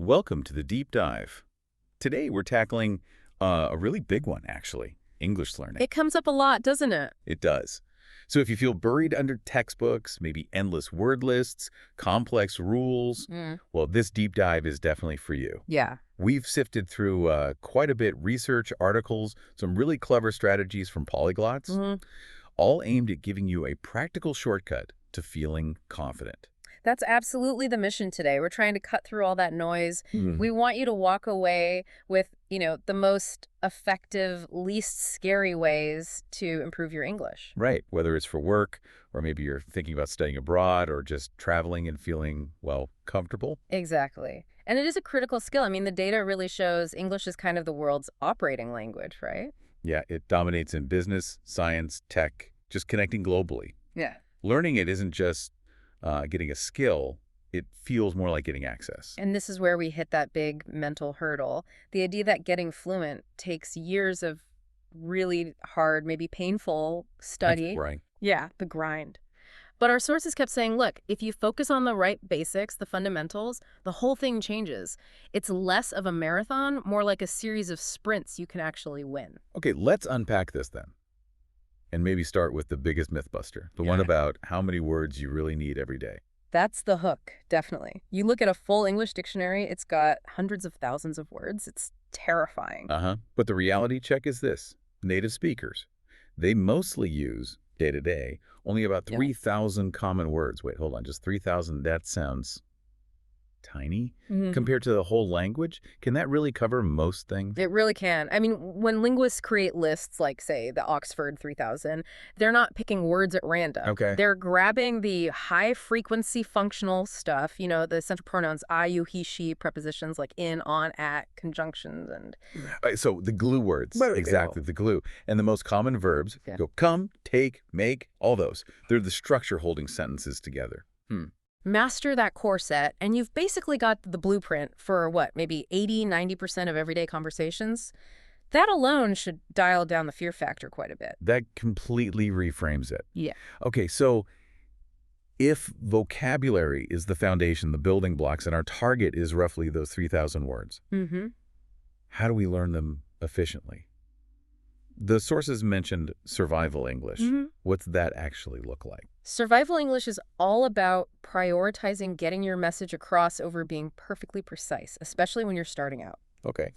Welcome to the deep dive. Today we're tackling a really big one, actually, English learning. It comes up a lot, doesn't it? It does. So if you feel buried under textbooks, maybe endless word lists, complex rules, well, this deep dive is definitely for you. Yeah. We've sifted through quite a bit, research, articles, some really clever strategies from polyglots, all aimed at giving you a practical shortcut to feeling confident. That's absolutely the mission today. We're trying to cut through all that noise. We want you to walk away with, the most effective, least scary ways to improve your English. Right, whether it's for work, or maybe you're thinking about studying abroad, or just traveling and feeling, well, comfortable. Exactly. And it is a critical skill. I mean, the data really shows English is kind of the world's operating language, right? Yeah, it dominates in business, science, tech, just connecting globally. Yeah. Learning it isn't just getting a skill, it feels more like getting access. And this is where we hit that big mental hurdle. The idea that getting fluent takes years of really hard, maybe painful study. That's right. Yeah, the grind. But our sources kept saying, look, if you focus on the right basics, the fundamentals, the whole thing changes. It's less of a marathon, more like a series of sprints you can actually win. Okay, let's unpack this then. And maybe start with the biggest mythbuster, the one about how many words you really need every day. That's the hook, definitely. You look at a full English dictionary, it's got hundreds of thousands of words. It's terrifying. But the reality check is this. Native speakers, they mostly use, day to day, only about 3,000 common words. Wait, hold on, just 3,000, that sounds tiny compared to the whole language. Can that really cover most things? It really can. I mean, when linguists create lists like, say, the Oxford 3000, they're not picking words at random. Okay. They're grabbing the high-frequency functional stuff, the essential pronouns I, you, he, she, prepositions like in, on, at, conjunctions, and... So the glue words. Exactly, the glue. And the most common verbs go come, take, make, all those. They're the structure holding sentences together. Master that core set, and you've basically got the blueprint for, maybe 80–90% of everyday conversations? That alone should dial down the fear factor quite a bit. That completely reframes it. Yeah. Okay, so if vocabulary is the foundation, the building blocks, and our target is roughly those 3,000 words, how do we learn them efficiently? The sources mentioned survival English. What's that actually look like? Survival English is all about prioritizing getting your message across over being perfectly precise, especially when you're starting out. Okay.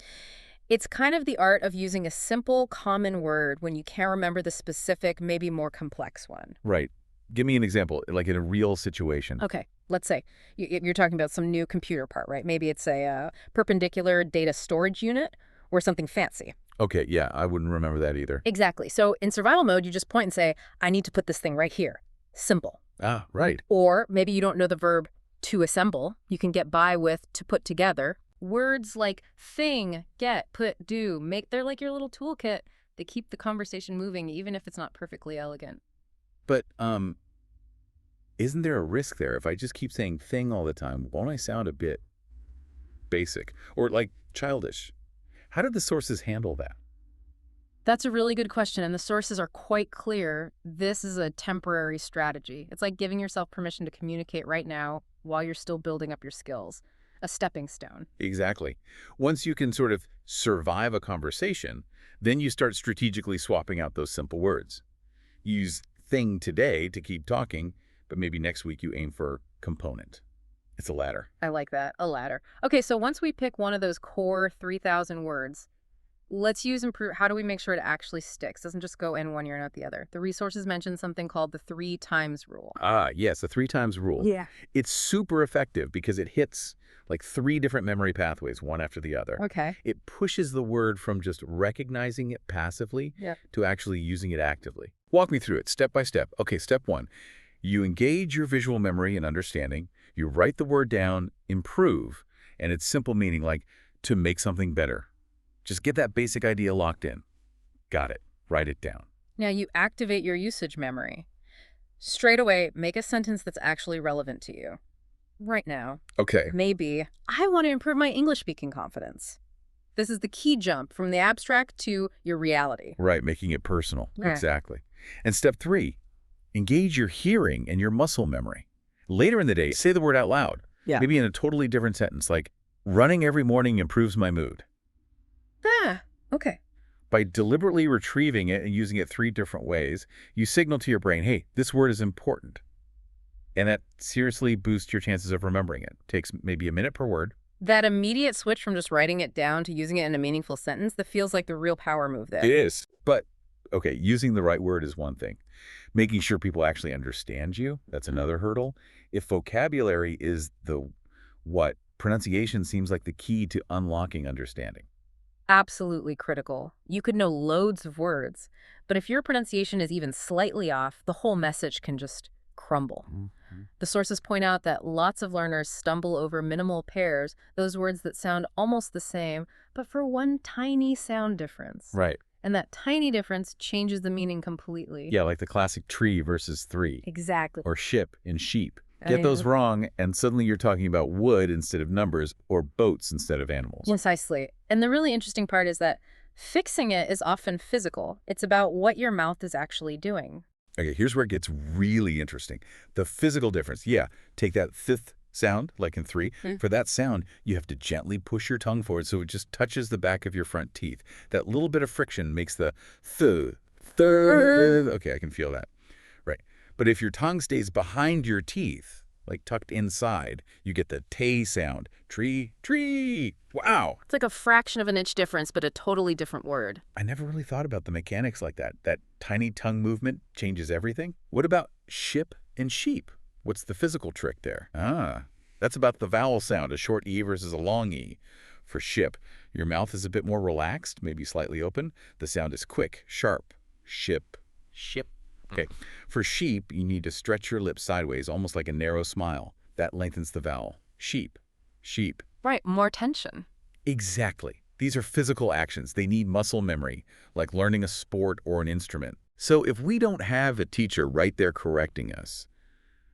It's kind of the art of using a simple, common word when you can't remember the specific, maybe more complex one. Right. Give me an example, like in a real situation. Okay. Let's say you're talking about some new computer part, right? Maybe it's a perpendicular data storage unit or something fancy. Okay, yeah, I wouldn't remember that either. Exactly. So in survival mode, you just point and say, I need to put this thing right here. Simple. Ah, right. Or maybe you don't know the verb to assemble. You can get by with to put together. Words like thing, get, put, do, make, they're like your little toolkit. They keep the conversation moving, even if it's not perfectly elegant. But isn't there a risk there? If I just keep saying thing all the time, won't I sound a bit basic or like childish? How did the sources handle that? That's a really good question, and the sources are quite clear. This is a temporary strategy. It's like giving yourself permission to communicate right now while you're still building up your skills. A stepping stone. Exactly. Once you can sort of survive a conversation, then you start strategically swapping out those simple words. You use thing today to keep talking, but maybe next week you aim for component. It's a ladder. I like that, a ladder. Okay, so once we pick one of those core 3,000 words, let's use improve. How do we make sure it actually sticks? Doesn't just go in one ear and out the other. The resources mentioned something called the 3 times rule. Ah, yes, the 3 times rule. Yeah. It's super effective because it hits like 3 different memory pathways, one after the other. Okay. It pushes the word from just recognizing it passively to actually using it actively. Walk me through it step by step. Okay, step 1. You engage your visual memory and understanding. You write the word down, improve, and its simple meaning like to make something better. Just get that basic idea locked in. Got it. Write it down. Now you activate your usage memory. Straight away, make a sentence that's actually relevant to you. Right now. Okay. Maybe, I want to improve my English speaking confidence. This is the key jump from the abstract to your reality. Right, making it personal. Exactly. And step 3, engage your hearing and your muscle memory. Later in the day, say the word out loud. Yeah. Maybe in a totally different sentence, like, Running every morning improves my mood. Ah, okay. By deliberately retrieving it and using it 3 different ways, you signal to your brain, hey, this word is important. And that seriously boosts your chances of remembering it. Takes maybe a minute per word. That immediate switch from just writing it down to using it in a meaningful sentence, that feels like the real power move It there. is. But, okay, using the right word is one thing. Making sure people actually understand you, that's another hurdle. If vocabulary is the what, pronunciation seems like the key to unlocking understanding. Absolutely critical. You could know loads of words, but if your pronunciation is even slightly off, the whole message can just crumble. The sources point out that lots of learners stumble over minimal pairs, those words that sound almost the same, but for one tiny sound difference. Right. And that tiny difference changes the meaning completely. Yeah, like the classic tree versus three. Exactly. Or ship and sheep. I Get those know. wrong, and suddenly you're talking about wood instead of numbers, or boats instead of animals. Precisely. And the really interesting part is that fixing it is often physical. It's about what your mouth is actually doing. Okay, here's where it gets really interesting. The physical difference. Yeah, take that fifth sound, like in 3. For that sound, you have to gently push your tongue forward so it just touches the back of your front teeth. That little bit of friction makes the th. Okay, I can feel that. Right. But if your tongue stays behind your teeth, like tucked inside, you get the tay sound. Tree, tree. Wow. It's like a fraction of an inch difference, but a totally different word. I never really thought about the mechanics like that. That tiny tongue movement changes everything. What about ship and sheep? What's the physical trick there? That's about the vowel sound, a short E versus a long E. For ship, your mouth is a bit more relaxed, maybe slightly open. The sound is quick, sharp. Ship, ship. Okay. For sheep, you need to stretch your lips sideways, almost like a narrow smile. That lengthens the vowel. Sheep, sheep. Right, more tension. Exactly. These are physical actions. They need muscle memory, like learning a sport or an instrument. So if we don't have a teacher right there correcting us,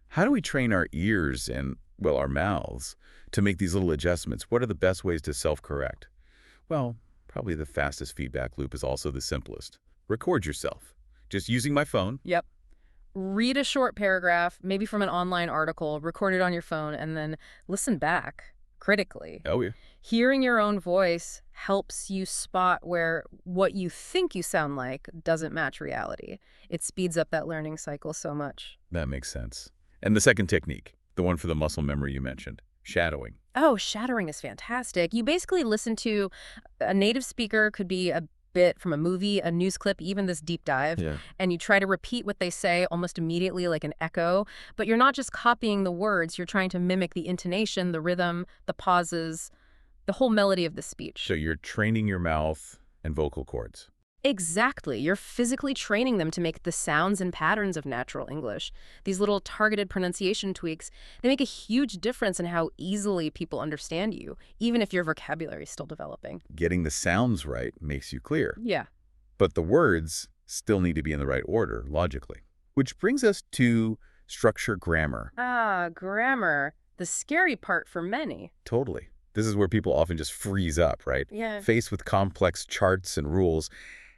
how do we train our ears and, well, our mouths to make these little adjustments? What are the best ways to self-correct? Well, probably the fastest feedback loop is also the simplest. Record yourself. Just using my phone. Yep. Read a short paragraph, maybe from an online article, record it on your phone, and then listen back critically. Oh, yeah. Hearing your own voice helps you spot where what you think you sound like doesn't match reality. It speeds up that learning cycle so much. That makes sense. And the second technique, the one for the muscle memory you mentioned, shadowing. Oh, shadowing is fantastic. You basically listen to a native speaker, could be a bit from a movie, a news clip, even this deep dive, and you try to repeat what they say almost immediately like an echo, but you're not just copying the words, you're trying to mimic the intonation, the rhythm, the pauses, the whole melody of the speech. So you're training your mouth and vocal cords. Exactly. You're physically training them to make the sounds and patterns of natural English. These little targeted pronunciation tweaks, they make a huge difference in how easily people understand you, even if your vocabulary is still developing. Getting the sounds right makes you clear. Yeah. But the words still need to be in the right order, logically. Which brings us to structure grammar. Grammar. The scary part for many. Totally. This is where people often just freeze up, right? Yeah. Faced with complex charts and rules,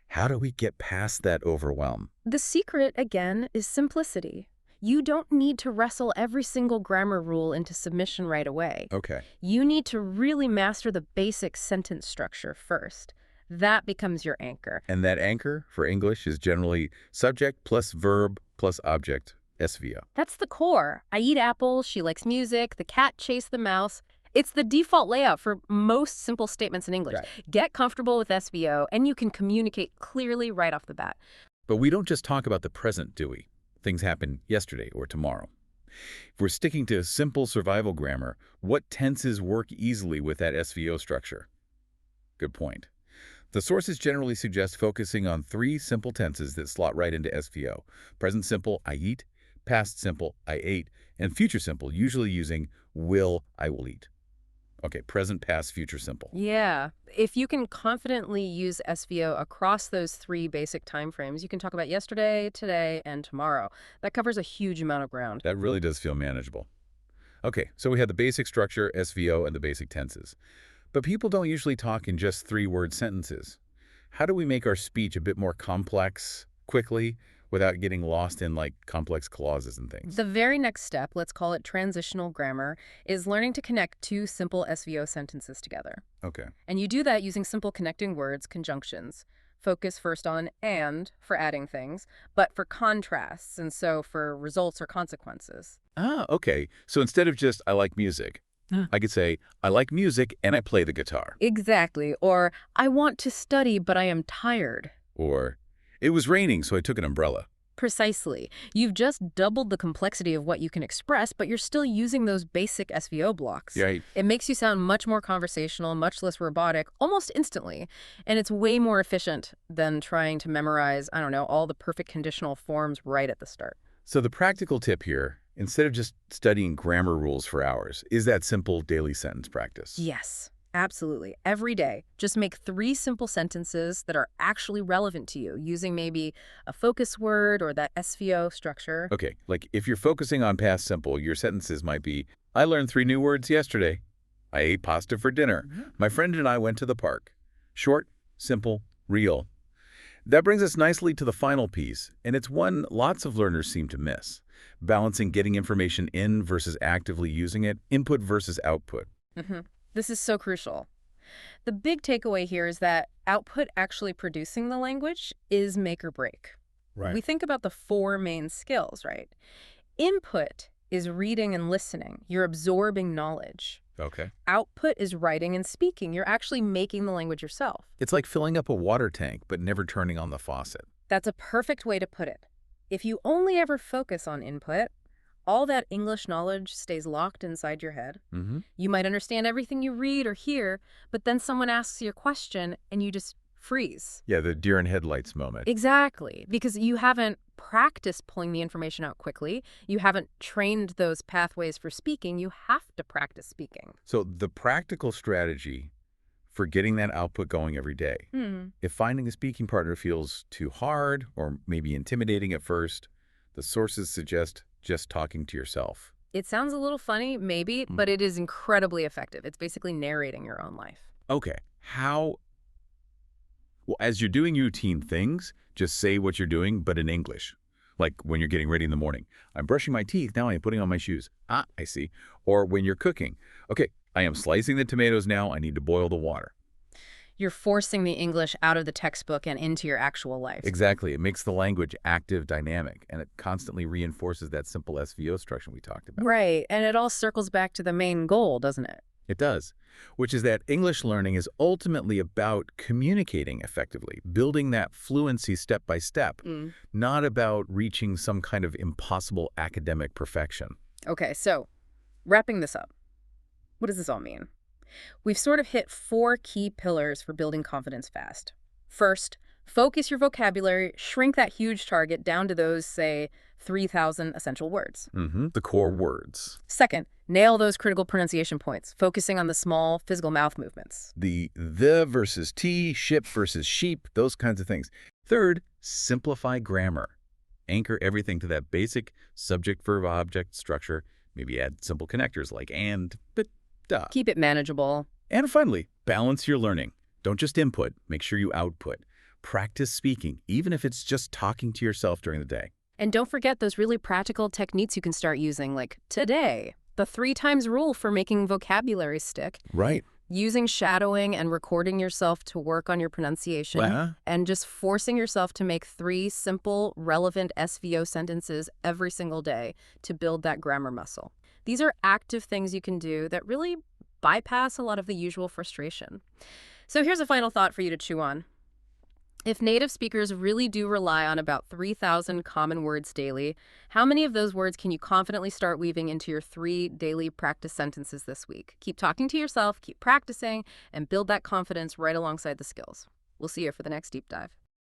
how do we get past that overwhelm? The secret, again, is simplicity. You don't need to wrestle every single grammar rule into submission right away. Okay. You need to really master the basic sentence structure first. That becomes your anchor. And that anchor for English is generally subject plus verb plus object, SVO. That's the core. I eat apples, she likes music, the cat chased the mouse. It's the default layout for most simple statements in English. Right. Get comfortable with SVO, and you can communicate clearly right off the bat. But we don't just talk about the present, do we? Things happen yesterday or tomorrow. If we're sticking to simple survival grammar, what tenses work easily with that SVO structure? Good point. The sources generally suggest focusing on 3 simple tenses that slot right into SVO. Present simple, I eat, past simple, I ate, and future simple, usually using will, I will eat. Okay, present, past, future simple. Yeah. If you can confidently use SVO across those 3 basic time frames, you can talk about yesterday, today, and tomorrow. That covers a huge amount of ground. That really does feel manageable. Okay, so we had the basic structure, SVO, and the basic tenses. But people don't usually talk in just 3-word sentences. How do we make our speech a bit more complex, quickly, without getting lost in, like, complex clauses and things. The very next step, let's call it transitional grammar, is learning to connect two simple SVO sentences together. Okay. And you do that using simple connecting words, conjunctions. Focus first on and for adding things, but for contrasts, and so for results or consequences. Ah, okay. So instead of just, I like music, I could say, I like music and I play the guitar. Exactly. Or, I want to study, but I am tired. Or, it was raining, so I took an umbrella. Precisely. You've just doubled the complexity of what you can express, but you're still using those basic SVO blocks. Right. It makes you sound much more conversational, much less robotic, almost instantly. And it's way more efficient than trying to memorize, I don't know, all the perfect conditional forms right at the start. So the practical tip here, instead of just studying grammar rules for hours, is that simple daily sentence practice. Yes, absolutely. Every day, just make 3 simple sentences that are actually relevant to you, using maybe a focus word or that SVO structure. Okay, like if you're focusing on past simple, your sentences might be, I learned 3 new words yesterday. I ate pasta for dinner. My friend and I went to the park. Short, simple, real. That brings us nicely to the final piece, and it's one lots of learners seem to miss. Balancing getting information in versus actively using it, input versus output. This is so crucial. The big takeaway here is that output actually producing the language is make or break. Right. We think about the 4 main skills, right? Input is reading and listening. You're absorbing knowledge. Okay. Output is writing and speaking. You're actually making the language yourself. It's like filling up a water tank, but never turning on the faucet. That's a perfect way to put it. If you only ever focus on input, all that English knowledge stays locked inside your head. You might understand everything you read or hear, but then someone asks you a question and you just freeze. Yeah, the deer in headlights moment. Exactly, because you haven't practiced pulling the information out quickly. You haven't trained those pathways for speaking. You have to practice speaking. So the practical strategy for getting that output going every day, if finding a speaking partner feels too hard or maybe intimidating at first, the sources suggest just talking to yourself. It sounds a little funny, maybe, but it is incredibly effective. It's basically narrating your own life. Okay, how? Well, as you're doing routine things, just say what you're doing, but in English. Like when you're getting ready in the morning. I'm brushing my teeth, now I am putting on my shoes. Ah, I see. Or when you're cooking. Okay, I am slicing the tomatoes now, I need to boil the water. You're forcing the English out of the textbook and into your actual life. Exactly. It makes the language active, dynamic, and it constantly reinforces that simple SVO structure we talked about. Right, and it all circles back to the main goal, doesn't it? It does, which is that English learning is ultimately about communicating effectively, building that fluency step by step, not about reaching some kind of impossible academic perfection. Okay, so wrapping this up, what does this all mean? We've sort of hit 4 key pillars for building confidence fast. First, focus your vocabulary, shrink that huge target down to those, say, 3,000 essential words. The core words. Second, nail those critical pronunciation points, focusing on the small physical mouth movements. The versus T, ship versus sheep, those kinds of things. Third, simplify grammar. Anchor everything to that basic subject-verb-object structure. Maybe add simple connectors like and, but, duh. Keep it manageable. And finally, balance your learning. Don't just input, make sure you output. Practice speaking, even if it's just talking to yourself during the day. And don't forget those really practical techniques you can start using, like today, the 3 times rule for making vocabulary stick. Right. Using shadowing and recording yourself to work on your pronunciation, and just forcing yourself to make 3 simple, relevant SVO sentences every single day to build that grammar muscle. These are active things you can do that really bypass a lot of the usual frustration. So here's a final thought for you to chew on. If native speakers really do rely on about 3,000 common words daily, how many of those words can you confidently start weaving into your 3 daily practice sentences this week? Keep talking to yourself, keep practicing, and build that confidence right alongside the skills. We'll see you for the next deep dive.